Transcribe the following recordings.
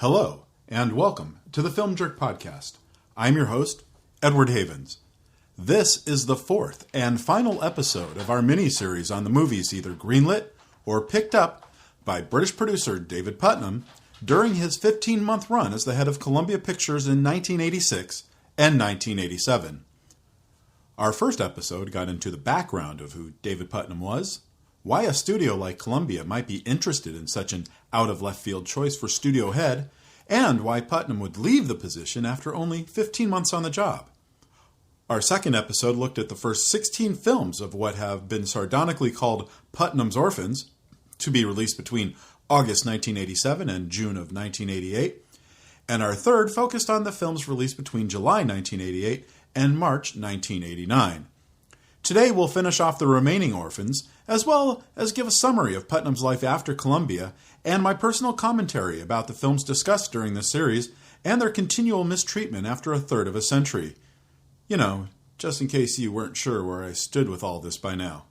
Hello, and welcome to the Film Jerk Podcast. I'm your host, Edward Havens. This is the fourth and final episode of our miniseries on the movies either greenlit or picked up by British producer David Puttnam during his 15-month run as the head of Columbia Pictures in 1986 and 1987. Our first episode got into the background of who David Puttnam was, why a studio like Columbia might be interested in such an out-of-left-field choice for studio head, and why Puttnam would leave the position after only 15 months on the job. Our second episode looked at the first 16 films of what have been sardonically called Puttnam's Orphans, to be released between August 1987 and June of 1988, and our third focused on the films released between July 1988 and March 1989. Today we'll finish off the remaining orphans, as well as give a summary of Puttnam's life after Columbia, and my personal commentary about the films discussed during this series and their continual mistreatment after a third of a century. You know, just in case you weren't sure where I stood with all this by now.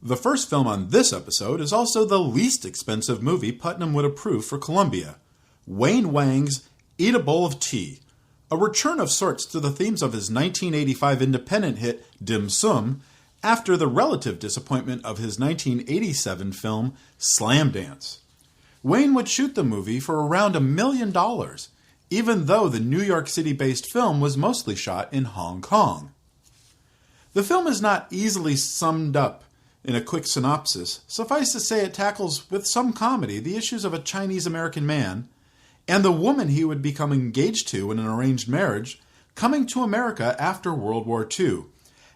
The first film on this episode is also the least expensive movie Puttnam would approve for Columbia, Wayne Wang's Eat a Bowl of Tea, a return of sorts to the themes of his 1985 independent hit Dim Sum, after the relative disappointment of his 1987 film Slam Dance. Wayne would shoot the movie for around $1 million, even though the New York City-based film was mostly shot in Hong Kong. The film is not easily summed up in a quick synopsis. Suffice to say it tackles with some comedy the issues of a Chinese-American man and the woman he would become engaged to in an arranged marriage coming to America after World War II,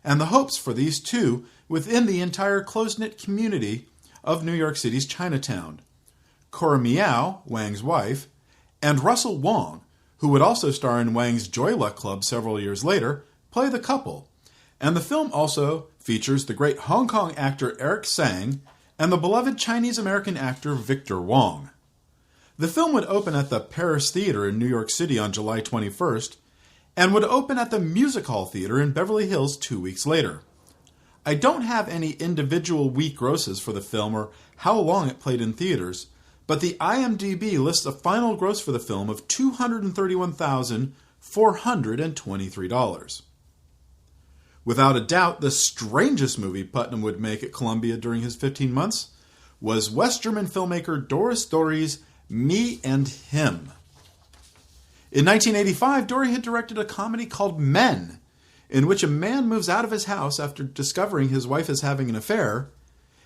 and the hopes for these two within the entire close-knit community of New York City's Chinatown. Cora Miao, Wang's wife, and Russell Wong, who would also star in Wang's Joy Luck Club several years later, play the couple. And the film also features the great Hong Kong actor Eric Tsang and the beloved Chinese-American actor Victor Wong. The film would open at the Paris Theater in New York City on July 21st, and would open at the Music Hall Theater in Beverly Hills 2 weeks later. I don't have any individual week grosses for the film or how long it played in theaters, but the IMDb lists a final gross for the film of $231,423. Without a doubt, the strangest movie Puttnam would make at Columbia during his 15 months was West German filmmaker Doris Dory's Me and Him. In 1985, Dory had directed a comedy called Men, in which a man moves out of his house after discovering his wife is having an affair,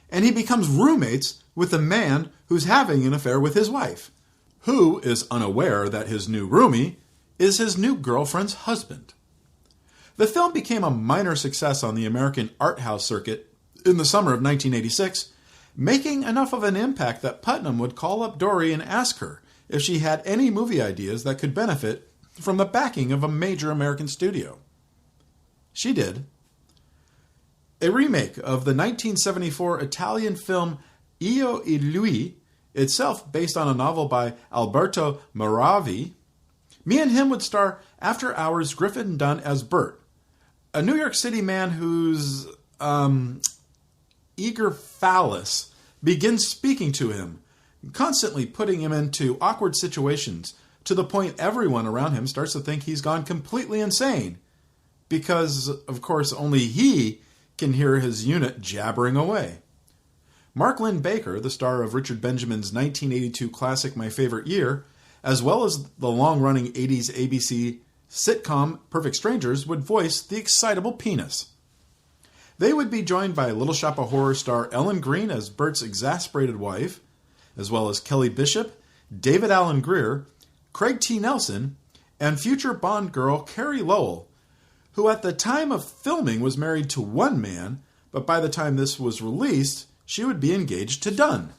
and he becomes roommates with the man who's having an affair with his wife, who is unaware that his new roomie is his new girlfriend's husband. The film became a minor success on the American art house circuit in the summer of 1986, making enough of an impact that Puttnam would call up Dory and ask her if she had any movie ideas that could benefit from the backing of a major American studio. She did. A remake of the 1974 Italian film Io e Lui, itself based on a novel by Alberto Moravi, Me and Him would star After Hours Griffin Dunn as Bert, a New York City man whose eager phallus begins speaking to him, constantly putting him into awkward situations to the point everyone around him starts to think he's gone completely insane because, of course, only he can hear his unit jabbering away. Mark Lynn Baker, the star of Richard Benjamin's 1982 classic My Favorite Year, as well as the long-running 80s ABC sitcom Perfect Strangers, would voice the excitable penis. They would be joined by Little Shop of Horror star Ellen Greene as Bert's exasperated wife, as well as Kelly Bishop, David Alan Grier, Craig T. Nelson, and future Bond girl Carrie Lowell, who at the time of filming was married to one man, but by the time this was released, she would be engaged to Dunn.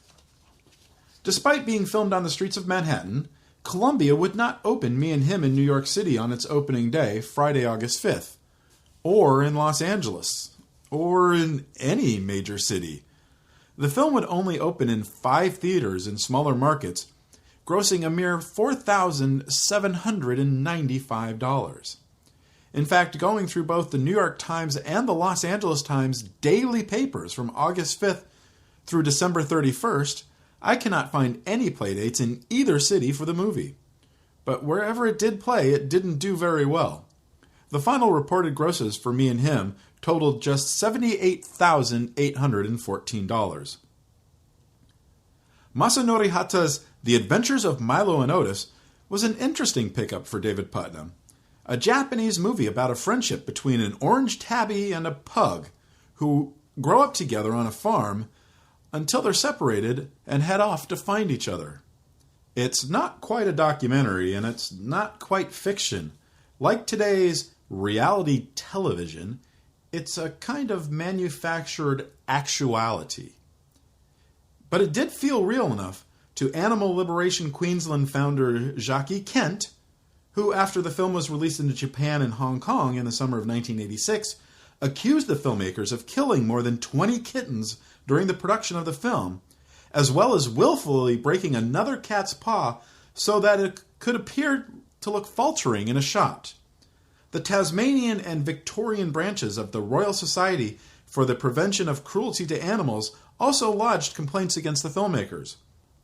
Despite being filmed on the streets of Manhattan, Columbia would not open Me and Him in New York City on its opening day, Friday, August 5th, or in Los Angeles, or in any major city. The film would only open in 5 theaters in smaller markets, grossing a mere $4,795. In fact, going through both the New York Times and the Los Angeles Times daily papers from August 5th through December 31st, I cannot find any playdates in either city for the movie. But wherever it did play, it didn't do very well. The final reported grosses for Me and Him totaled just $78,814. Masanori Hata's The Adventures of Milo and Otis was an interesting pickup for David Puttnam, a Japanese movie about a friendship between an orange tabby and a pug who grow up together on a farm until they're separated and head off to find each other. It's not quite a documentary, and it's not quite fiction. Like today's reality television, it's a kind of manufactured actuality. But it did feel real enough to Animal Liberation Queensland founder Jackie Kent, who, after the film was released into Japan and Hong Kong in the summer of 1986, accused the filmmakers of killing more than 20 kittens during the production of the film, as well as willfully breaking another cat's paw so that it could appear to look faltering in a shot. The Tasmanian and Victorian branches of the Royal Society for the Prevention of Cruelty to Animals also lodged complaints against the filmmakers.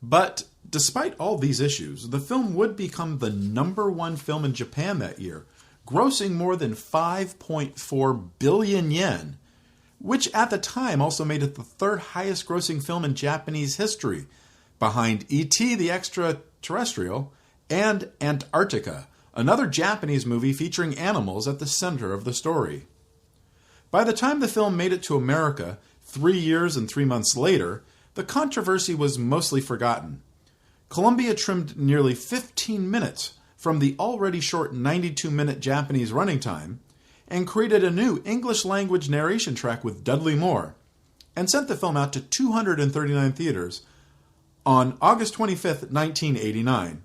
But despite all these issues, the film would become the #1 film in Japan that year, grossing more than 5.4 billion yen, which at the time also made it the third highest grossing film in Japanese history, behind E.T. the Extraterrestrial and Antarctica, another Japanese movie featuring animals at the center of the story. By the time the film made it to America, 3 years and 3 months later, the controversy was mostly forgotten. Columbia trimmed nearly 15 minutes from the already short 92-minute Japanese running time and created a new English-language narration track with Dudley Moore, and sent the film out to 239 theaters on August 25, 1989.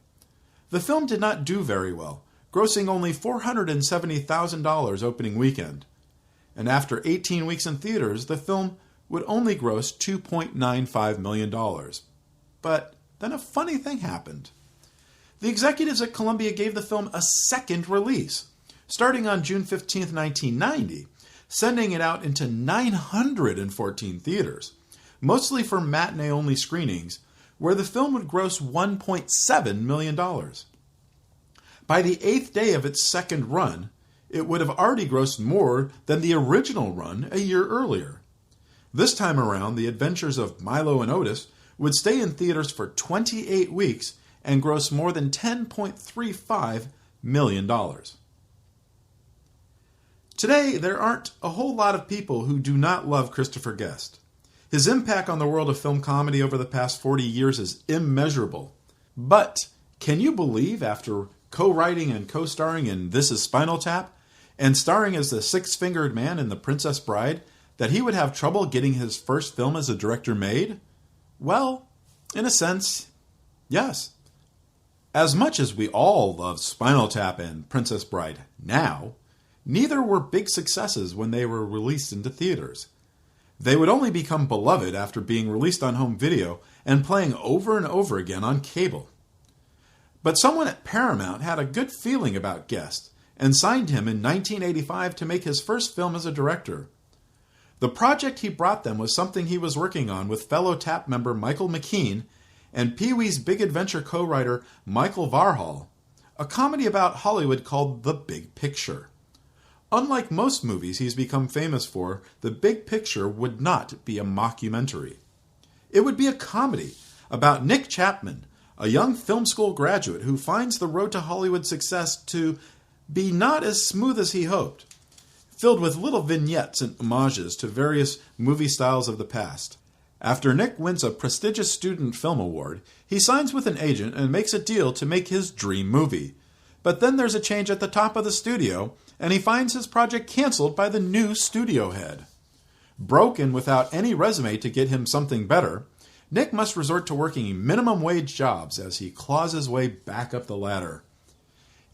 The film did not do very well, grossing only $470,000 opening weekend. And after 18 weeks in theaters, the film would only gross $2.95 million. But then a funny thing happened. The executives at Columbia gave the film a second release, starting on June 15, 1990, sending it out into 914 theaters, mostly for matinee-only screenings, where the film would gross $1.7 million. By the 8th day of its second run, it would have already grossed more than the original run a year earlier. This time around, The Adventures of Milo and Otis would stay in theaters for 28 weeks and gross more than $10.35 million. Today, there aren't a whole lot of people who do not love Christopher Guest. His impact on the world of film comedy over the past 40 years is immeasurable. But can you believe, after co-writing and co-starring in This Is Spinal Tap, and starring as the six-fingered man in The Princess Bride, that he would have trouble getting his first film as a director made? Well, in a sense, yes. As much as we all love Spinal Tap and Princess Bride now, neither were big successes when they were released into theaters. They would only become beloved after being released on home video and playing over and over again on cable. But someone at Paramount had a good feeling about Guest and signed him in 1985 to make his first film as a director. The project he brought them was something he was working on with fellow TAP member Michael McKean and Pee-wee's Big Adventure co-writer Michael Varhol, a comedy about Hollywood called The Big Picture. Unlike most movies he's become famous for, The Big Picture would not be a mockumentary. It would be a comedy about Nick Chapman, a young film school graduate who finds the road to Hollywood success to be not as smooth as he hoped, filled with little vignettes and homages to various movie styles of the past. After Nick wins a prestigious student film award, he signs with an agent and makes a deal to make his dream movie. But then there's a change at the top of the studio, and he finds his project canceled by the new studio head. Broke and without any resume to get him something better, Nick must resort to working minimum wage jobs as he claws his way back up the ladder.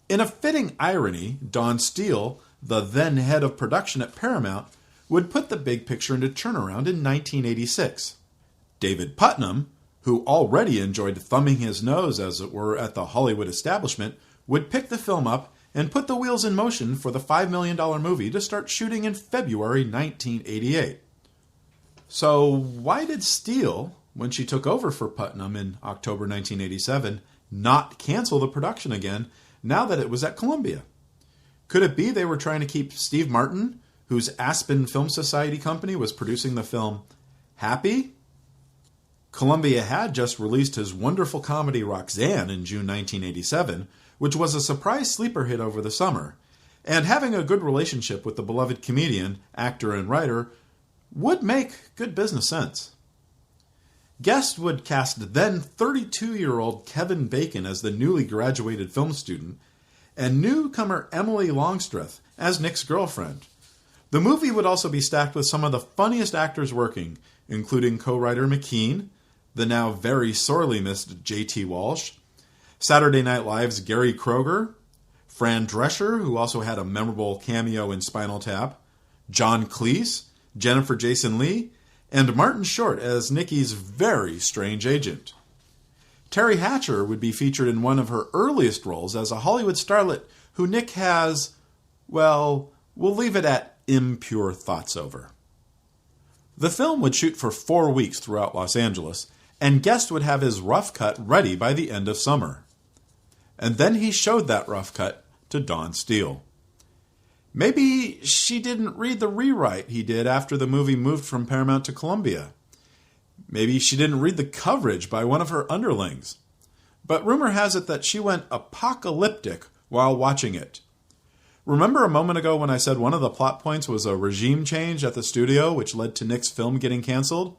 In a fitting irony, Don Steele, the then head of production at Paramount, would put The Big Picture into turnaround in 1986. David Puttnam, who already enjoyed thumbing his nose, as it were, at the Hollywood establishment, would pick the film up and put the wheels in motion for the $5 million movie to start shooting in February 1988. So why did Steele when she took over for Puttnam in October 1987, not cancel the production again now that it was at Columbia? Could it be they were trying to keep Steve Martin, whose Aspen Film Society company was producing the film, happy? Columbia had just released his wonderful comedy Roxanne in June 1987, which was a surprise sleeper hit over the summer, and having a good relationship with the beloved comedian, actor, and writer would make good business sense. Guest would cast then 32-year-old Kevin Bacon as the newly graduated film student, and newcomer Emily Longstreth as Nick's girlfriend. The movie would also be stacked with some of the funniest actors working, including co-writer McKean, the now very sorely missed J.T. Walsh, Saturday Night Live's Gary Kroeger, Fran Drescher, who also had a memorable cameo in Spinal Tap, John Cleese, Jennifer Jason Leigh, and Martin Short as Nikki's very strange agent. Terry Hatcher would be featured in one of her earliest roles as a Hollywood starlet who Nick has, well, we'll leave it at impure thoughts over. The film would shoot for 4 weeks throughout Los Angeles, and Guest would have his rough cut ready by the end of summer. And then he showed that rough cut to Dawn Steele. Maybe she didn't read the rewrite he did after the movie moved from Paramount to Columbia. Maybe she didn't read the coverage by one of her underlings. But rumor has it that she went apocalyptic while watching it. Remember a moment ago when I said one of the plot points was a regime change at the studio which led to Nick's film getting canceled?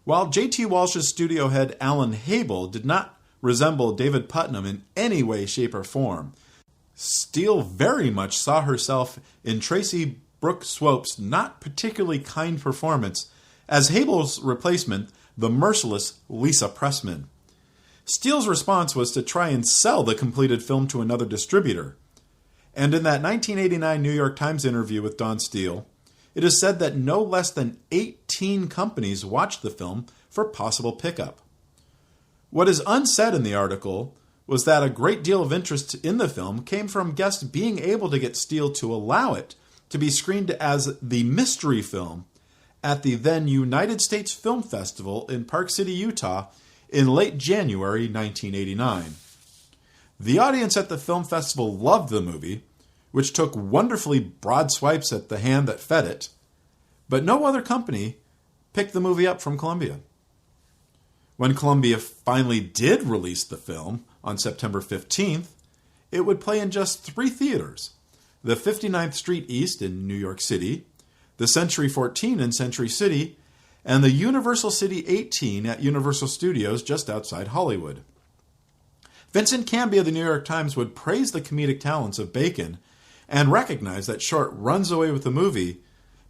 While J.T. Walsh's studio head Alan Habel did not resemble David Puttnam in any way, shape, or form, Steele very much saw herself in Tracy Brooke Swope's not particularly kind performance as Habel's replacement, the merciless Lisa Pressman. Steele's response was to try and sell the completed film to another distributor. And in that 1989 New York Times interview with Dawn Steele, it is said that no less than 18 companies watched the film for possible pickup. What is unsaid in the article was that a great deal of interest in the film came from Guest being able to get Steele to allow it to be screened as the mystery film at the then United States Film Festival in Park City, Utah in late January 1989. The audience at the film festival loved the movie, which took wonderfully broad swipes at the hand that fed it, but no other company picked the movie up from Columbia. When Columbia finally did release the film on September 15th, it would play in just 3 theaters: the 59th Street East in New York City, the Century 14 in Century City, and the Universal City 18 at Universal Studios just outside Hollywood. Vincent Canby of the New York Times would praise the comedic talents of Bacon and recognize that Short runs away with the movie,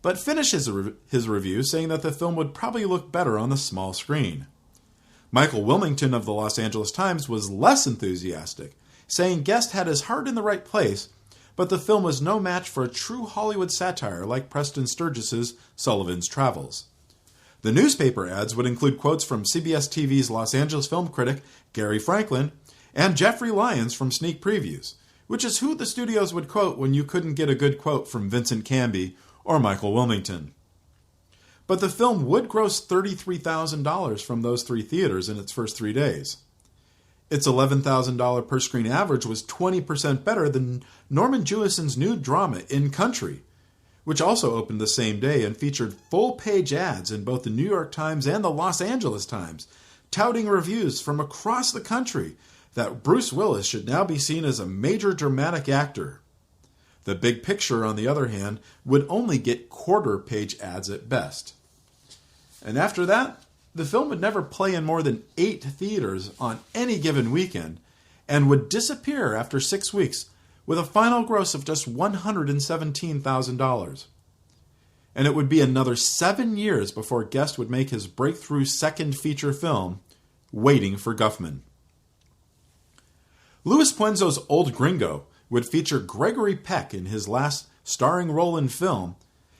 but finishes his review saying that the film would probably look better on the small screen. Michael Wilmington of the Los Angeles Times was less enthusiastic, saying Guest had his heart in the right place, but the film was no match for a true Hollywood satire like Preston Sturges's Sullivan's Travels. The newspaper ads would include quotes from CBS TV's Los Angeles film critic Gary Franklin and Jeffrey Lyons from Sneak Previews, which is who the studios would quote when you couldn't get a good quote from Vincent Canby or Michael Wilmington. But the film would gross $33,000 from those 3 theaters in its first 3 days. Its $11,000 per screen average was 20% better than Norman Jewison's new drama In Country, which also opened the same day and featured full-page ads in both the New York Times and the Los Angeles Times, touting reviews from across the country that Bruce Willis should now be seen as a major dramatic actor. The Big Picture, on the other hand, would only get quarter-page ads at best. And after that, the film would never play in more than 8 theaters on any given weekend and would disappear after 6 weeks with a final gross of just $117,000. And it would be another 7 years before Guest would make his breakthrough second feature film, Waiting for Guffman. Louis Puenzo's Old Gringo would feature Gregory Peck in his last starring role in film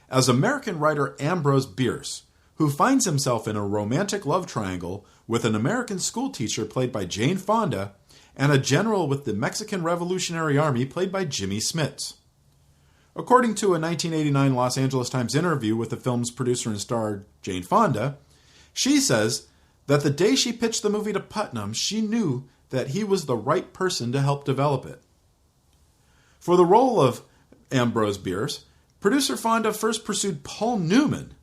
as American writer Ambrose Bierce, who finds himself in a romantic love triangle with an American schoolteacher played by Jane Fonda and a general with the Mexican Revolutionary Army played by Jimmy Smits. According to a 1989 Los Angeles Times interview with the film's producer and star, Jane Fonda, she says that the day she pitched the movie to Puttnam, she knew that he was the right person to help develop it. For the role of Ambrose Bierce, producer Fonda first pursued Paul Newman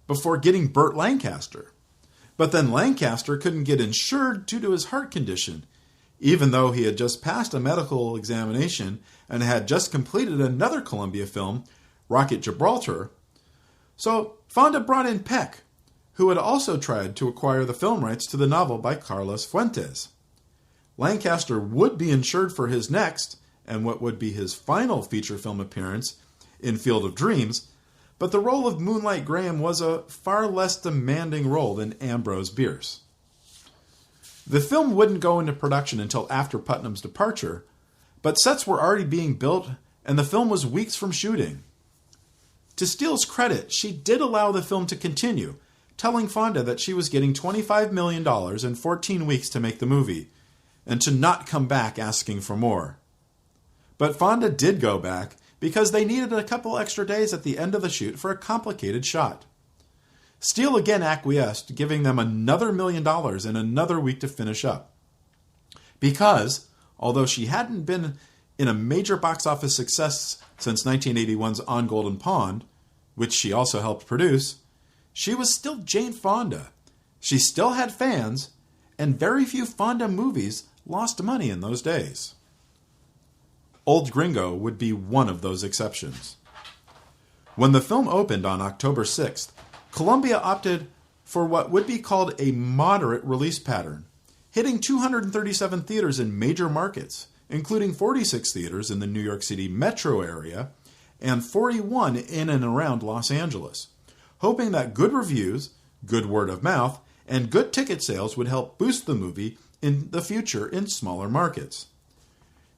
before getting Burt Lancaster. But then Lancaster couldn't get insured due to his heart condition, even though he had just passed a medical examination and had just completed another Columbia film, Rocket Gibraltar. So Fonda brought in Peck, who had also tried to acquire the film rights to the novel by Carlos Fuentes. Lancaster would be insured for his next, and what would be his final feature film appearance, in Field of Dreams, but the role of Moonlight Graham was a far less demanding role than Ambrose Bierce. The film wouldn't go into production until after Puttnam's departure, but sets were already being built and the film was weeks from shooting. To Steele's credit, she did allow the film to continue, telling Fonda that she was getting $25 million and 14 weeks to make the movie, and to not come back asking for more. But Fonda did go back because they needed a couple extra days at the end of the shoot for a complicated shot. Steele again acquiesced, giving them another $1 million and another week to finish up. Because, although she hadn't been in a major box office success since 1981's On Golden Pond, which she also helped produce, she was still Jane Fonda. She still had fans, and very few Fonda movies lost money in those days. Old Gringo would be one of those exceptions. When the film opened on October 6th, Columbia opted for what would be called a moderate release pattern, hitting 237 theaters in major markets, including 46 theaters in the New York City metro area and 41 in and around Los Angeles, hoping that good reviews, good word of mouth, and good ticket sales would help boost the movie in the future in smaller markets.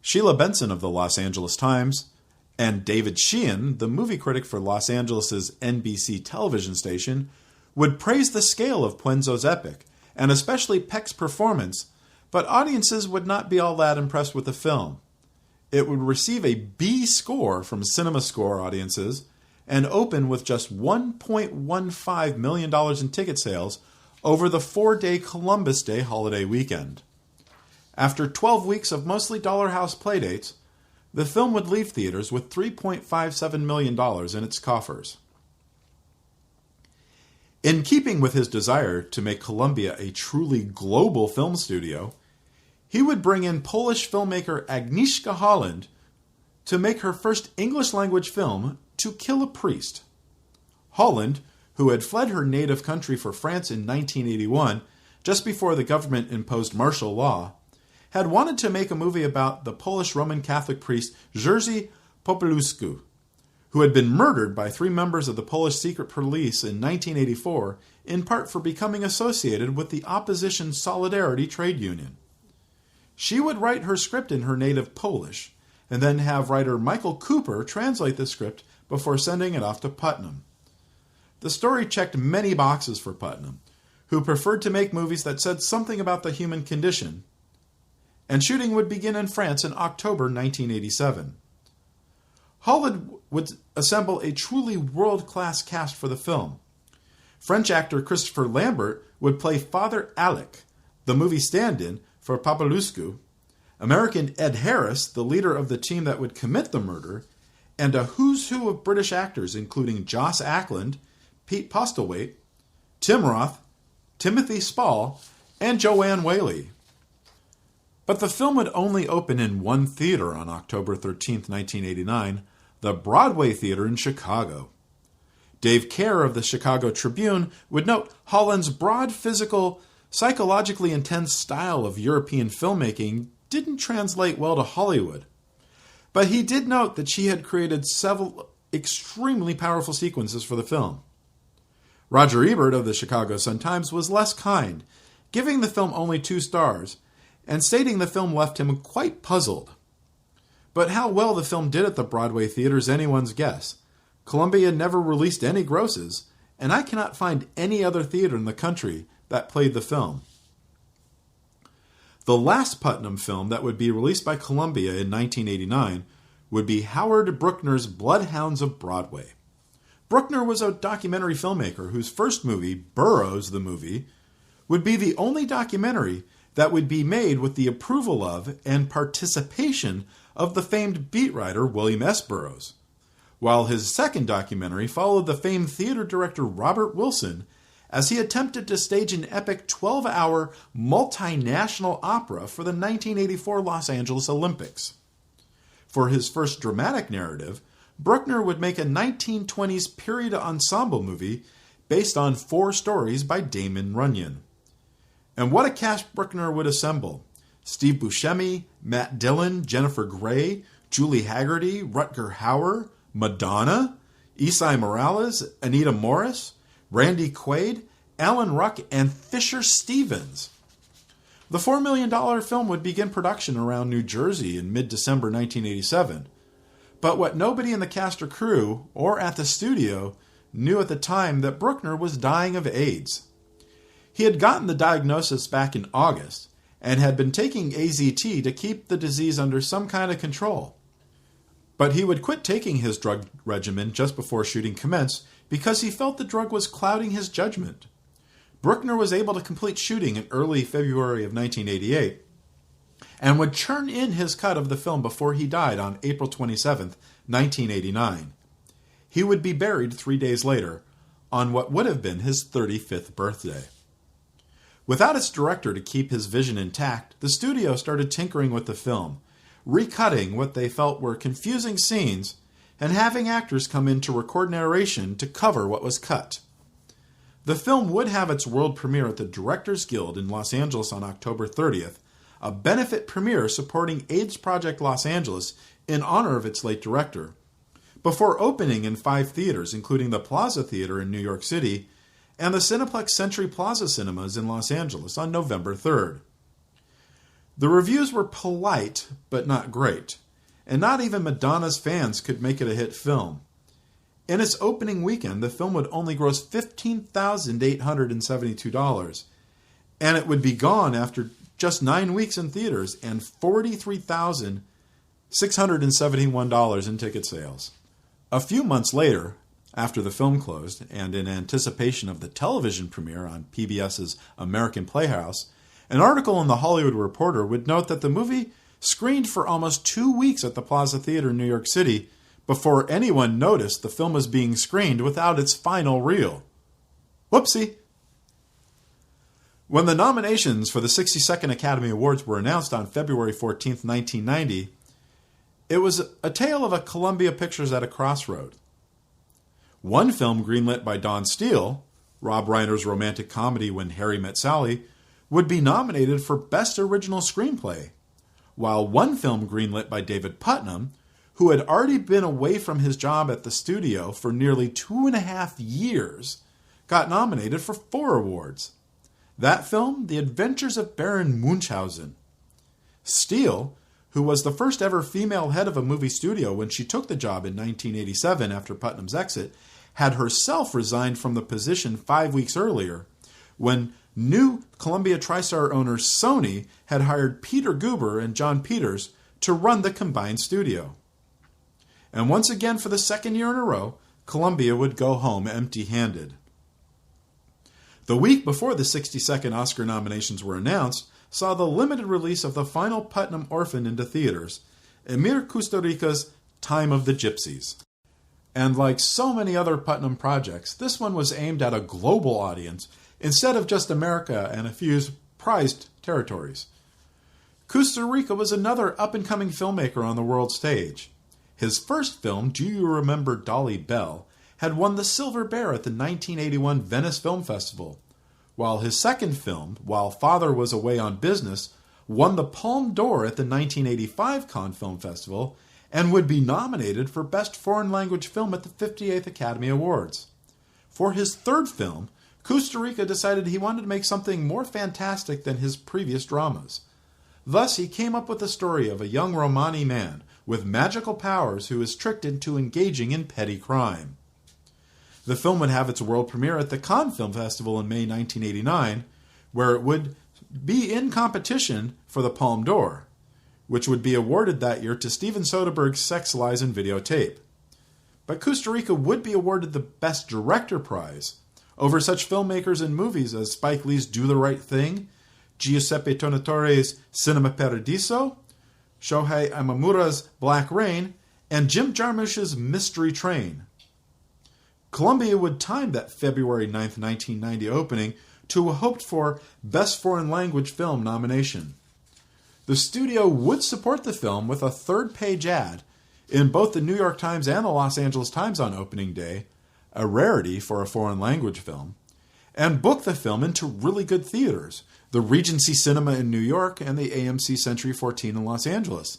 Sheila Benson of the Los Angeles Times and David Sheehan, the movie critic for Los Angeles' NBC television station, would praise the scale of Puenzo's epic, and especially Peck's performance, but audiences would not be all that impressed with the film. It would receive a B score from CinemaScore audiences and open with just $1.15 million in ticket sales over the 4-day Columbus Day holiday weekend. After 12 weeks of mostly Dollar House playdates, the film would leave theaters with $3.57 million in its coffers. In keeping with his desire to make Columbia a truly global film studio, he would bring in Polish filmmaker Agnieszka Holland to make her first English-language film, To Kill a Priest. Holland, who had fled her native country for France in 1981, just before the government imposed martial law, had wanted to make a movie about the Polish Roman Catholic priest Jerzy Popieluszko, who had been murdered by 3 members of the Polish secret police in 1984, in part for becoming associated with the opposition Solidarity trade union. She would write her script in her native Polish, and then have writer Michael Cooper translate the script before sending it off to Puttnam. The story checked many boxes for Puttnam, who preferred to make movies that said something about the human condition, and shooting would begin in France in October 1987. Holland would assemble a truly world-class cast for the film. French actor Christopher Lambert would play Father Alec, the movie stand-in for Popieluszko, American Ed Harris, the leader of the team that would commit the murder, and a who's who of British actors including Joss Ackland, Pete Postlethwaite, Tim Roth, Timothy Spall, and Joanne Whaley. But the film would only open in one theater on October 13, 1989, the Broadway Theater in Chicago. Dave Kerr of the Chicago Tribune would note Holland's broad physical, psychologically intense style of European filmmaking didn't translate well to Hollywood. But he did note that she had created several extremely powerful sequences for the film. Roger Ebert of the Chicago Sun-Times was less kind, giving the film only 2 stars, and stating the film left him quite puzzled. But how well the film did at the Broadway theater is anyone's guess. Columbia never released any grosses, and I cannot find any other theater in the country that played the film. The last Puttnam film that would be released by Columbia in 1989 would be Howard Bruckner's Bloodhounds of Broadway. Bruckner was a documentary filmmaker whose first movie, Burroughs the Movie, would be the only documentary that would be made with the approval of and participation of the famed beat writer William S. Burroughs, while his second documentary followed the famed theater director Robert Wilson as he attempted to stage an epic 12-hour multinational opera for the 1984 Los Angeles Olympics. For his first dramatic narrative, Bruckner would make a 1920s period ensemble movie based on 4 stories by Damon Runyon. And what a cast Bruckner would assemble. Steve Buscemi, Matt Dillon, Jennifer Grey, Julie Haggerty, Rutger Hauer, Madonna, Esai Morales, Anita Morris, Randy Quaid, Alan Ruck, and Fisher Stevens. The $4 million film would begin production around New Jersey in mid-December 1987. But what nobody in the cast or crew, or at the studio, knew at the time that Bruckner was dying of AIDS. He had gotten the diagnosis back in August, and had been taking AZT to keep the disease under some kind of control. But he would quit taking his drug regimen just before shooting commenced because he felt the drug was clouding his judgment. Bruckner was able to complete shooting in early February of 1988 and would churn in his cut of the film before he died on April 27, 1989. He would be buried 3 days later on what would have been his 35th birthday. Without its director to keep his vision intact, the studio started tinkering with the film, recutting what they felt were confusing scenes and having actors come in to record narration to cover what was cut. The film would have its world premiere at the Directors Guild in Los Angeles on October 30th, a benefit premiere supporting AIDS Project Los Angeles in honor of its late director, before opening in 5 theaters, including the Plaza Theater in New York City and the Cineplex Century Plaza Cinemas in Los Angeles on November 3rd. The reviews were polite, but not great, and not even Madonna's fans could make it a hit film. In its opening weekend, the film would only gross $15,872, and it would be gone after just 9 weeks in theaters and $43,671 in ticket sales. A few months later, after the film closed, and in anticipation of the television premiere on PBS's American Playhouse, an article in The Hollywood Reporter would note that the movie screened for almost 2 weeks at the Plaza Theater in New York City before anyone noticed the film was being screened without its final reel. Whoopsie! When the nominations for the 62nd Academy Awards were announced on February 14, 1990, it was a tale of a Columbia Pictures at a crossroad. One film greenlit by Don Steele, Rob Reiner's romantic comedy When Harry Met Sally, would be nominated for Best Original Screenplay, while one film greenlit by David Puttnam, who had already been away from his job at the studio for nearly 2.5 years, got nominated for 4 awards. That film, The Adventures of Baron Munchausen. Steele, who was the first ever female head of a movie studio when she took the job in 1987 after Puttnam's exit, had herself resigned from the position 5 weeks earlier, when new Columbia TriStar owner Sony had hired Peter Guber and John Peters to run the combined studio. And once again, for the second year in a row, Columbia would go home empty-handed. The week before the 62nd Oscar nominations were announced saw the limited release of the final Puttnam orphan into theaters, Emir Kusturica's Time of the Gypsies. And like so many other Puttnam projects, this one was aimed at a global audience instead of just America and a few prized territories. Kusturica was another up-and-coming filmmaker on the world stage. His first film, Do You Remember Dolly Bell, had won the Silver Bear at the 1981 Venice Film Festival, while his second film, While Father Was Away on Business, won the Palme d'Or at the 1985 Cannes Film Festival and would be nominated for Best Foreign Language Film at the 58th Academy Awards. For his third film, Kusturica decided he wanted to make something more fantastic than his previous dramas. Thus, he came up with the story of a young Romani man with magical powers who is tricked into engaging in petty crime. The film would have its world premiere at the Cannes Film Festival in May 1989, where it would be in competition for the Palme d'Or, which would be awarded that year to Steven Soderbergh's Sex, Lies, and Videotape. But Kusturica would be awarded the Best Director prize, over such filmmakers and movies as Spike Lee's Do the Right Thing, Giuseppe Tornatore's Cinema Paradiso, Shohei Imamura's Black Rain, and Jim Jarmusch's Mystery Train. Columbia would time that February 9th, 1990 opening to a hoped-for Best Foreign Language Film nomination. The studio would support the film with a third-page ad in both the New York Times and the Los Angeles Times on opening day, a rarity for a foreign language film, and book the film into really good theaters, the Regency Cinema in New York and the AMC Century 14 in Los Angeles.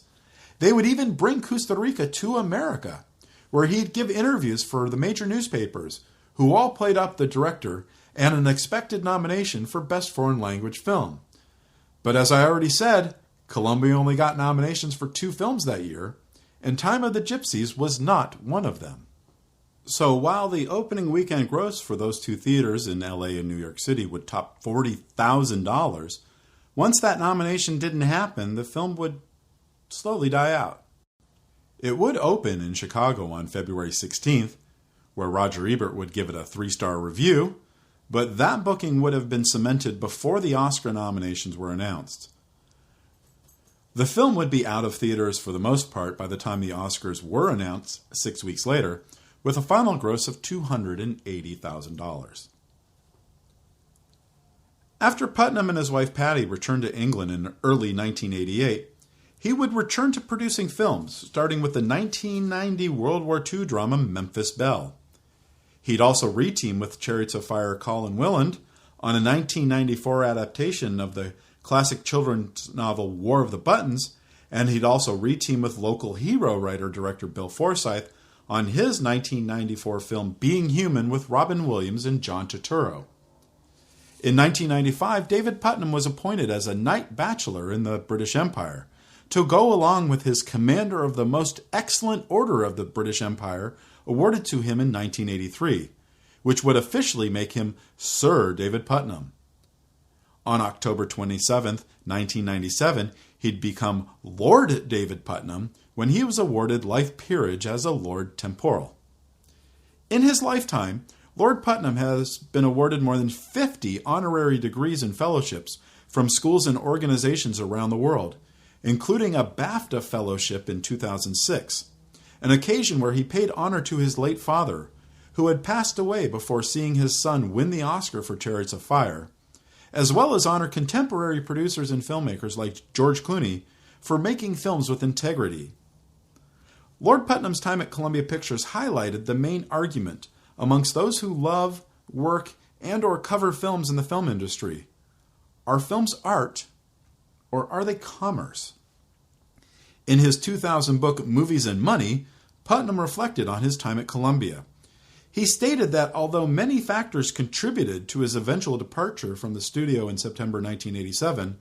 They would even bring Costa Rica to America, where he'd give interviews for the major newspapers, who all played up the director and an expected nomination for Best Foreign Language Film. But as I already said, Columbia only got nominations for 2 films that year, and Time of the Gypsies was not one of them. So while the opening weekend gross for those 2 theaters in LA and New York City would top $40,000, once that nomination didn't happen, the film would slowly die out. It would open in Chicago on February 16th, where Roger Ebert would give it a 3-star review, but that booking would have been cemented before the Oscar nominations were announced. The film would be out of theaters for the most part by the time the Oscars were announced 6 weeks later, with a final gross of $280,000. After Puttnam and his wife Patty returned to England in early 1988, he would return to producing films, starting with the 1990 World War II drama Memphis Belle. He'd also reteam with Chariots of Fire Colin Willand on a 1994 adaptation of the classic children's novel War of the Buttons, and he'd also reteam with local hero writer-director Bill Forsyth on his 1994 film Being Human with Robin Williams and John Turturro. In 1995, David Puttnam was appointed as a Knight Bachelor in the British Empire, to go along with his Commander of the Most Excellent Order of the British Empire awarded to him in 1983, which would officially make him Sir David Puttnam. On October 27, 1997, he'd become Lord David Puttnam when he was awarded life peerage as a Lord Temporal. In his lifetime, Lord Puttnam has been awarded more than 50 honorary degrees and fellowships from schools and organizations around the world, including a BAFTA fellowship in 2006, an occasion where he paid honor to his late father, who had passed away before seeing his son win the Oscar for Chariots of Fire, as well as honor contemporary producers and filmmakers like George Clooney for making films with integrity. Lord Puttnam's time at Columbia Pictures highlighted the main argument amongst those who love, work, and or cover films in the film industry. Are films art, or are they commerce? In his 2000 book, Movies and Money, Puttnam reflected on his time at Columbia. He stated that although many factors contributed to his eventual departure from the studio in September 1987,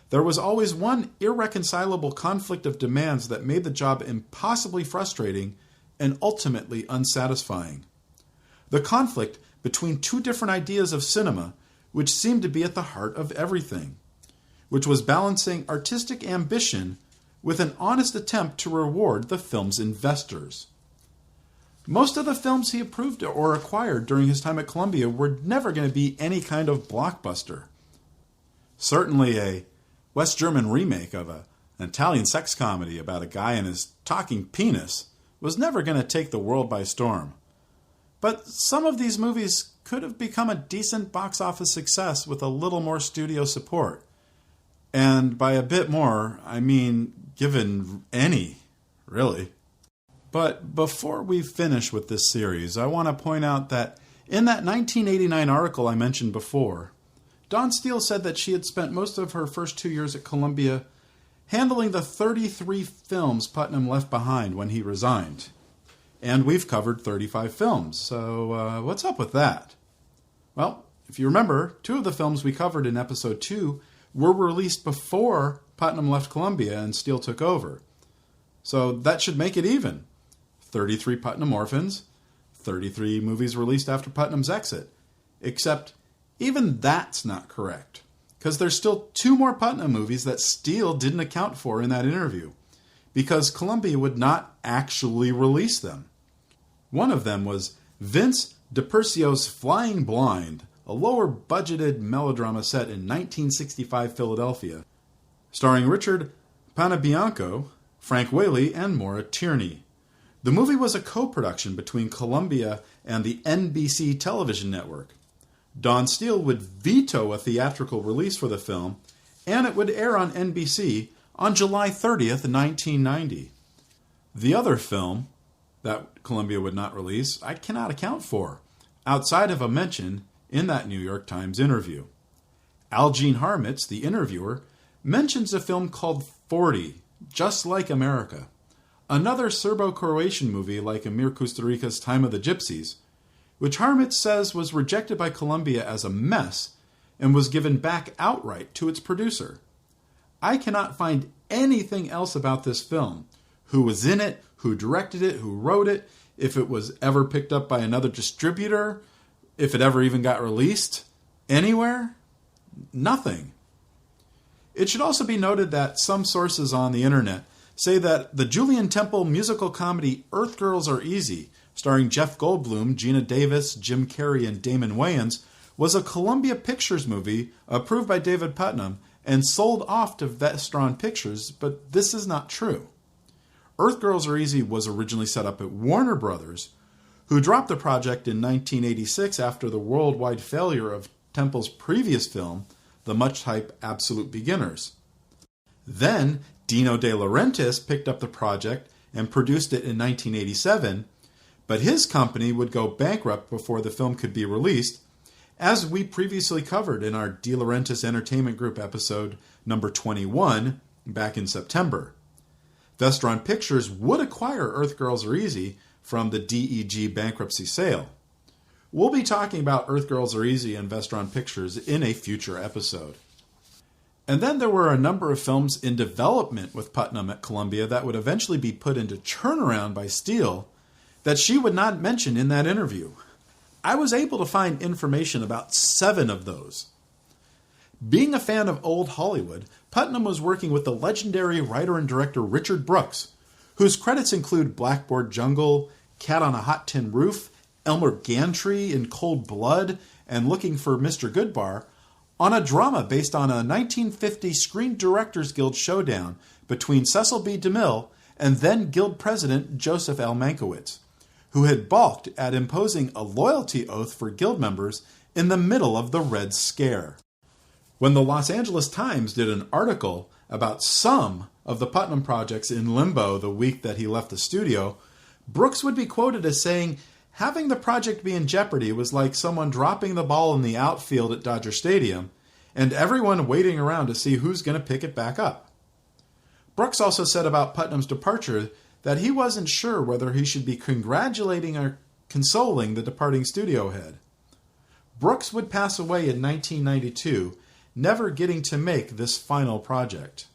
there was always one irreconcilable conflict of demands that made the job impossibly frustrating and ultimately unsatisfying. The conflict between 2 different ideas of cinema, which seemed to be at the heart of everything, which was balancing artistic ambition with an honest attempt to reward the film's investors. Most of the films he approved or acquired during his time at Columbia were never going to be any kind of blockbuster. Certainly a West German remake of an Italian sex comedy about a guy and his talking penis was never going to take the world by storm. But some of these movies could have become a decent box office success with a little more studio support. And by a bit more, I mean given any, really. But before we finish with this series, I want to point out that in that 1989 article I mentioned before, Dawn Steele said that she had spent most of her first 2 years at Columbia handling the 33 films Puttnam left behind when he resigned. And we've covered 35 films, so what's up with that? Well, if you remember, 2 of the films we covered in episode 2 were released before Puttnam left Columbia and Steele took over. So that should make it even. 33 Puttnam orphans, 33 movies released after Puttnam's exit. Except even that's not correct, because there's still 2 more Puttnam movies that Steele didn't account for in that interview, because Columbia would not actually release them. One of them was Vince DiPercio's Flying Blind, a lower-budgeted melodrama set in 1965 Philadelphia, starring Richard Panebianco, Frank Whaley, and Maura Tierney. The movie was a co-production between Columbia and the NBC television network. Don Steele would veto a theatrical release for the film, and it would air on NBC on July 30th, 1990. The other film that Columbia would not release, I cannot account for, outside of a mention in that New York Times interview. Algene Harmitz, the interviewer, mentions a film called 40, Just Like America, another Serbo-Croatian movie like Amir Kusturica's Time of the Gypsies, which Harmitz says was rejected by Columbia as a mess and was given back outright to its producer. I cannot find anything else about this film, who was in it, who directed it, who wrote it, if it was ever picked up by another distributor, if it ever even got released anywhere. Nothing. It should also be noted that some sources on the internet say that the Julian Temple musical comedy Earth Girls Are Easy, starring Jeff Goldblum, Gina Davis, Jim Carrey, and Damon Wayans, was a Columbia Pictures movie approved by David Puttnam and sold off to Vestron Pictures, but this is not true. Earth Girls Are Easy was originally set up at Warner Brothers, who dropped the project in 1986 after the worldwide failure of Temple's previous film, the much-hyped Absolute Beginners. Then, Dino De Laurentiis picked up the project and produced it in 1987, but his company would go bankrupt before the film could be released, as we previously covered in our De Laurentiis Entertainment Group episode number 21 back in September. Vestron Pictures would acquire Earth Girls Are Easy from the DEG bankruptcy sale. We'll be talking about Earth Girls Are Easy and Vestron Pictures in a future episode. And then there were a number of films in development with Puttnam at Columbia that would eventually be put into turnaround by Steele that she would not mention in that interview. I was able to find information about 7 of those. Being a fan of old Hollywood, Puttnam was working with the legendary writer and director Richard Brooks, whose credits include Blackboard Jungle, Cat on a Hot Tin Roof, Elmer Gantry in Cold Blood, and Looking for Mr. Goodbar, on a drama based on a 1950 Screen Directors Guild showdown between Cecil B. DeMille and then Guild President Joseph L. Mankiewicz, who had balked at imposing a loyalty oath for Guild members in the middle of the Red Scare. When the Los Angeles Times did an article about some of the Puttnam projects in limbo the week that he left the studio, Brooks would be quoted as saying, "Having the project be in jeopardy was like someone dropping the ball in the outfield at Dodger Stadium and everyone waiting around to see who's going to pick it back up." Brooks also said about Puttnam's departure that he wasn't sure whether he should be congratulating or consoling the departing studio head. Brooks would pass away in 1992, never getting to make this final project.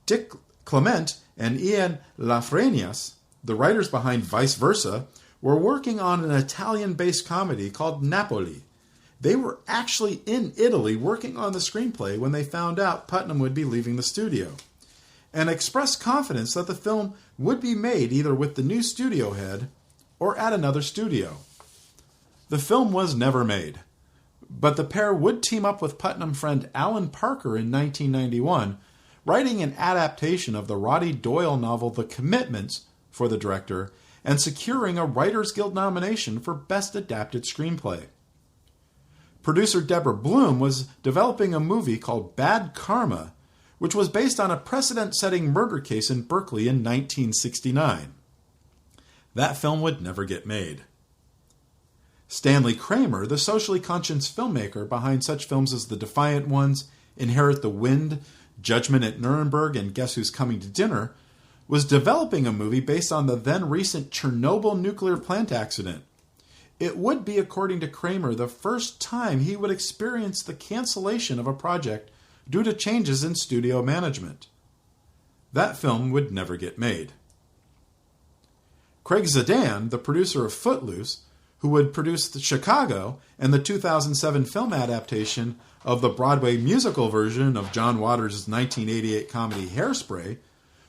Dick Clement and Ian Lafrenias, the writers behind Vice Versa, were working on an Italian-based comedy called Napoli. They were actually in Italy working on the screenplay when they found out Puttnam would be leaving the studio, and expressed confidence that the film would be made either with the new studio head or at another studio. The film was never made, but the pair would team up with Puttnam friend Alan Parker in 1991, writing an adaptation of the Roddy Doyle novel The Commitments for the director and securing a Writers Guild nomination for Best Adapted Screenplay. Producer Deborah Blum was developing a movie called Bad Karma, which was based on a precedent-setting murder case in Berkeley in 1969. That film would never get made. Stanley Kramer, the socially conscious filmmaker behind such films as The Defiant Ones, Inherit the Wind, Judgment at Nuremberg, and Guess Who's Coming to Dinner, was developing a movie based on the then-recent Chernobyl nuclear plant accident. It would be, according to Kramer, the first time he would experience the cancellation of a project due to changes in studio management. That film would never get made. Craig Zadan, the producer of Footloose, who would produce the Chicago and the 2007 film adaptation of the Broadway musical version of John Waters' 1988 comedy Hairspray,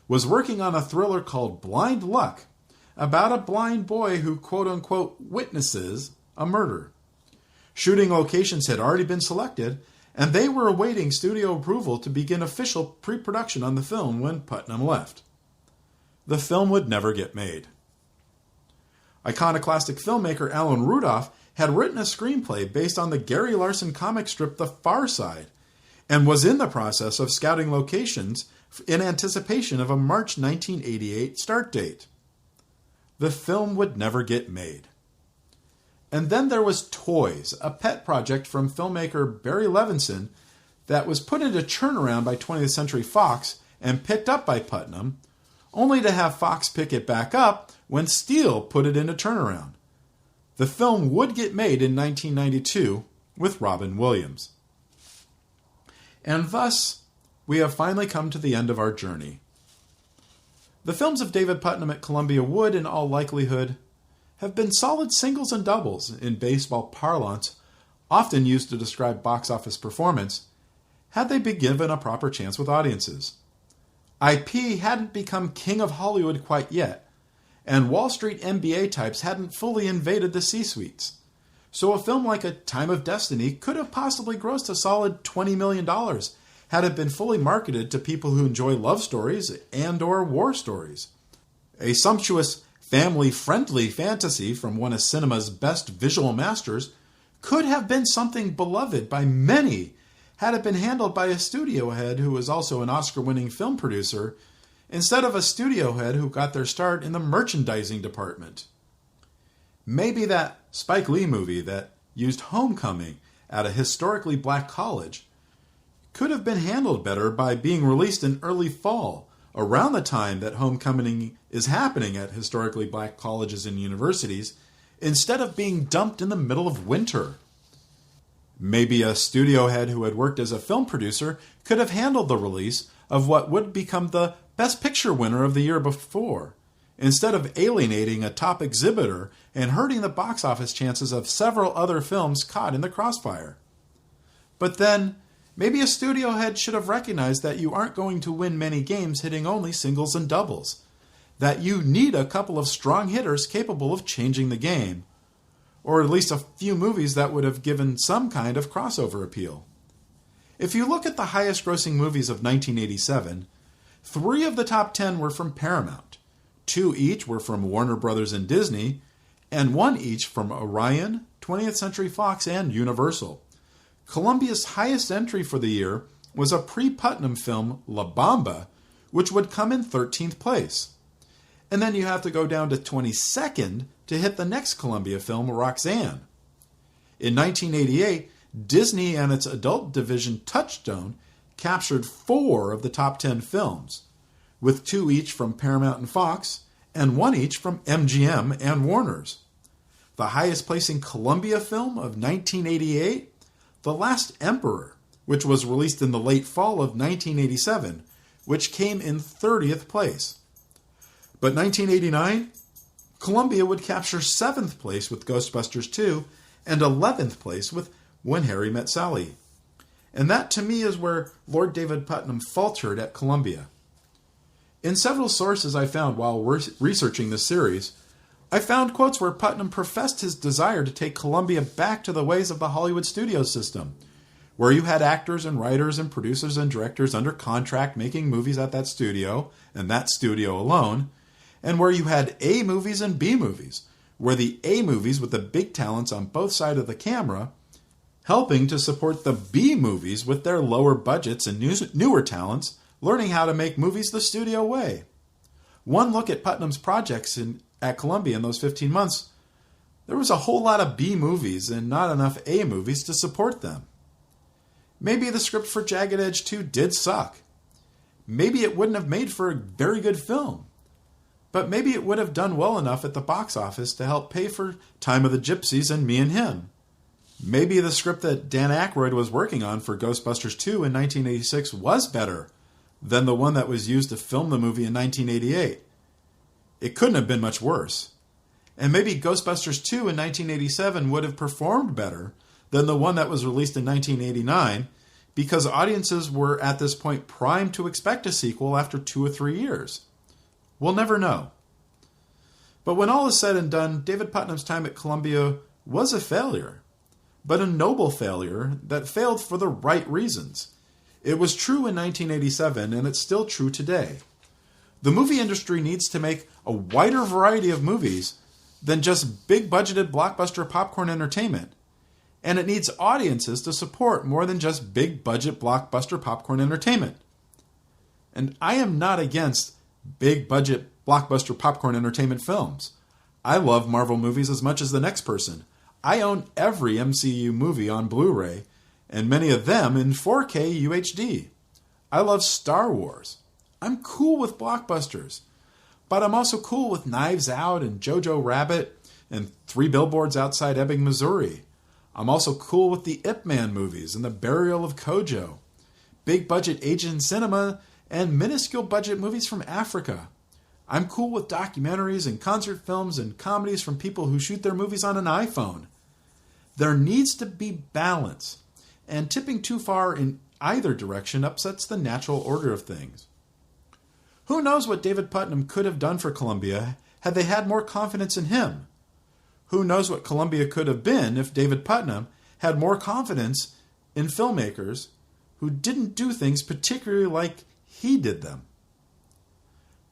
was working on a thriller called Blind Luck about a blind boy who quote-unquote witnesses a murder. Shooting locations had already been selected, and they were awaiting studio approval to begin official pre-production on the film when Puttnam left. The film would never get made. Iconoclastic filmmaker Alan Rudolph had written a screenplay based on the Gary Larson comic strip The Far Side, and was in the process of scouting locations in anticipation of a March 1988 start date. The film would never get made. And then there was Toys, a pet project from filmmaker Barry Levinson that was put into turnaround by 20th Century Fox and picked up by Puttnam, only to have Fox pick it back up when Steele put it into turnaround. The film would get made in 1992 with Robin Williams. And thus, we have finally come to the end of our journey. The films of David Puttnam at Columbia would, in all likelihood, have been solid singles and doubles in baseball parlance, often used to describe box office performance, had they been given a proper chance with audiences. IP hadn't become king of Hollywood quite yet, and Wall Street MBA types hadn't fully invaded the C-suites. So a film like A Time of Destiny could have possibly grossed a solid $20 million had it been fully marketed to people who enjoy love stories and/or war stories. A sumptuous, family-friendly fantasy from one of cinema's best visual masters could have been something beloved by many had it been handled by a studio head who was also an Oscar-winning film producer, instead of a studio head who got their start in the merchandising department. Maybe that Spike Lee movie that used homecoming at a historically black college could have been handled better by being released in early fall, around the time that homecoming is happening at historically black colleges and universities, instead of being dumped in the middle of winter. Maybe a studio head who had worked as a film producer could have handled the release of what would become the Best Picture winner of the year before, instead of alienating a top exhibitor and hurting the box office chances of several other films caught in the crossfire. But then, maybe a studio head should have recognized that you aren't going to win many games hitting only singles and doubles, that you need a couple of strong hitters capable of changing the game, or at least a few movies that would have given some kind of crossover appeal. If you look at the highest-grossing movies of 1987, 3 of the top 10 were from Paramount, 2 each were from Warner Brothers and Disney, and 1 each from Orion, 20th Century Fox, and Universal. Columbia's highest entry for the year was a pre-Puttnam film, La Bamba, which would come in 13th place. And then you have to go down to 22nd to hit the next Columbia film, Roxanne. In 1988, Disney and its adult division Touchstone captured 4 of the top 10 films, with 2 each from Paramount and Fox, and 1 each from MGM and Warner's. The highest placing Columbia film of 1988, The Last Emperor, which was released in the late fall of 1987, which came in 30th place. But 1989, Columbia would capture 7th place with Ghostbusters 2 and 11th place with When Harry Met Sally. And that, to me, is where Lord David Puttnam faltered at Columbia. In several sources I found while researching this series, I found quotes where Puttnam professed his desire to take Columbia back to the ways of the Hollywood studio system, where you had actors and writers and producers and directors under contract making movies at that studio, and that studio alone, and where you had A movies and B movies, where the A movies with the big talents on both sides of the camera helping to support the B movies with their lower budgets and newer talents learning how to make movies the studio way. One look at Puttnam's projects at Columbia in those 15 months, there was a whole lot of B movies and not enough A movies to support them. Maybe the script for Jagged Edge 2 did suck. Maybe it wouldn't have made for a very good film. But maybe it would have done well enough at the box office to help pay for Time of the Gypsies and Me and Him. Maybe the script that Dan Aykroyd was working on for Ghostbusters 2 in 1986 was better than the one that was used to film the movie in 1988. It couldn't have been much worse. And maybe Ghostbusters 2 in 1987 would have performed better than the one that was released in 1989 because audiences were at this point primed to expect a sequel after 2 or 3 years. We'll never know. But when all is said and done, David Puttnam's time at Columbia was a failure, but a noble failure that failed for the right reasons. It was true in 1987, and it's still true today. The movie industry needs to make a wider variety of movies than just big-budgeted blockbuster popcorn entertainment, and it needs audiences to support more than just big-budget blockbuster popcorn entertainment. And I am not against big-budget blockbuster popcorn entertainment films. I love Marvel movies as much as the next person. I own every MCU movie on Blu-ray, and many of them in 4K UHD. I love Star Wars. I'm cool with blockbusters, but I'm also cool with Knives Out and Jojo Rabbit and 3 Billboards Outside Ebbing, Missouri. I'm also cool with the Ip Man movies and The Burial of Kojo, big-budget Asian cinema, and minuscule budget movies from Africa. I'm cool with documentaries and concert films and comedies from people who shoot their movies on an iPhone. There needs to be balance, and tipping too far in either direction upsets the natural order of things. Who knows what David Puttnam could have done for Columbia had they had more confidence in him? Who knows what Columbia could have been if David Puttnam had more confidence in filmmakers who didn't do things particularly like he did them?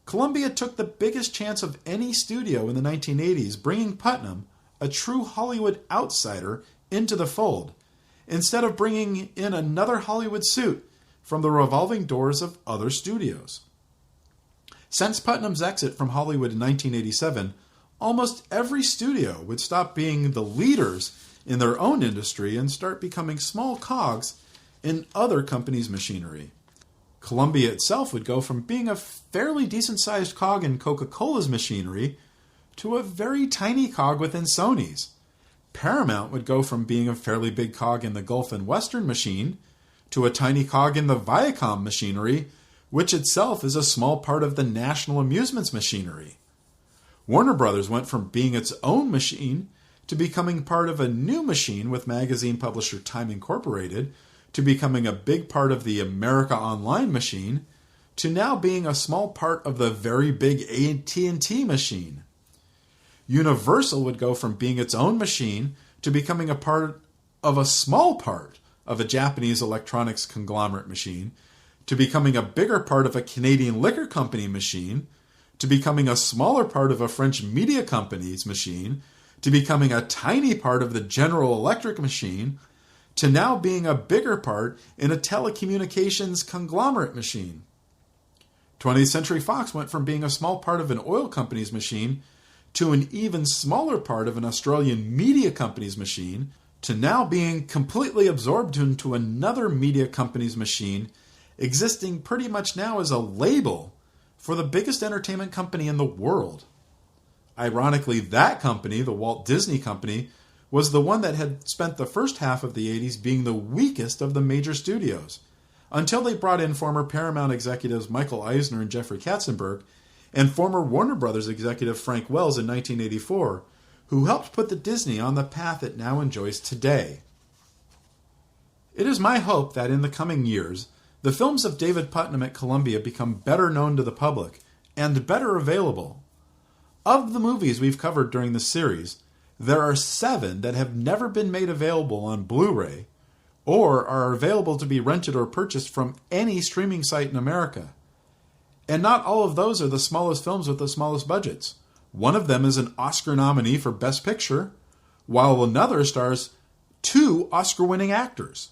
Columbia took the biggest chance of any studio in the 1980s, bringing Puttnam, a true Hollywood outsider, into the fold, instead of bringing in another Hollywood suit from the revolving doors of other studios. Since Puttnam's exit from Hollywood in 1987, almost every studio would stop being the leaders in their own industry and start becoming small cogs in other companies' machinery. Columbia itself would go from being a fairly decent-sized cog in Coca-Cola's machinery to a very tiny cog within Sony's. Paramount would go from being a fairly big cog in the Gulf and Western machine to a tiny cog in the Viacom machinery, which itself is a small part of the National Amusements machinery. Warner Brothers went from being its own machine to becoming part of a new machine with magazine publisher Time Incorporated, to becoming a big part of the America Online machine, to now being a small part of the very big AT&T machine. Universal would go from being its own machine to becoming a part of a small part of a Japanese electronics conglomerate machine, to becoming a bigger part of a Canadian liquor company machine, to becoming a smaller part of a French media company's machine, to becoming a tiny part of the General Electric machine, to now being a bigger part in a telecommunications conglomerate machine. 20th Century Fox went from being a small part of an oil company's machine to an even smaller part of an Australian media company's machine, to now being completely absorbed into another media company's machine, existing pretty much now as a label for the biggest entertainment company in the world. Ironically, that company, the Walt Disney Company, was the one that had spent the first half of the 80s being the weakest of the major studios, until they brought in former Paramount executives Michael Eisner and Jeffrey Katzenberg, and former Warner Brothers executive Frank Wells in 1984, who helped put the Disney on the path it now enjoys today. It is my hope that in the coming years, the films of David Puttnam at Columbia become better known to the public and better available. Of the movies we've covered during this series, there are 7 that have never been made available on Blu-ray or are available to be rented or purchased from any streaming site in America. And not all of those are the smallest films with the smallest budgets. One of them is an Oscar nominee for Best Picture, while another stars 2 Oscar-winning actors.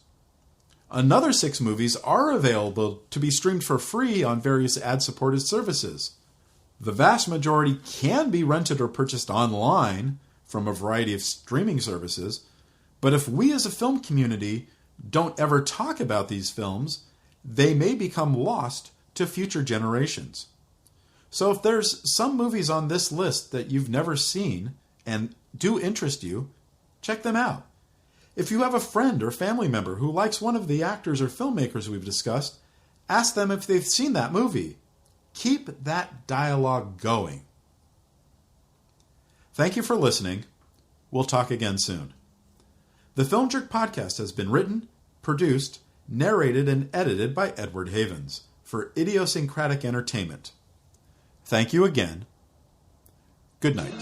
Another 6 movies are available to be streamed for free on various ad-supported services. The vast majority can be rented or purchased online from a variety of streaming services, but if we as a film community don't ever talk about these films, they may become lost to future generations. So if there's some movies on this list that you've never seen and do interest you, check them out. If you have a friend or family member who likes one of the actors or filmmakers we've discussed, ask them if they've seen that movie. Keep that dialogue going. Thank you for listening. We'll talk again soon. The Film Jerk Podcast has been written, produced, narrated, and edited by Edward Havens for Idiosyncratic Entertainment. Thank you again. Good night.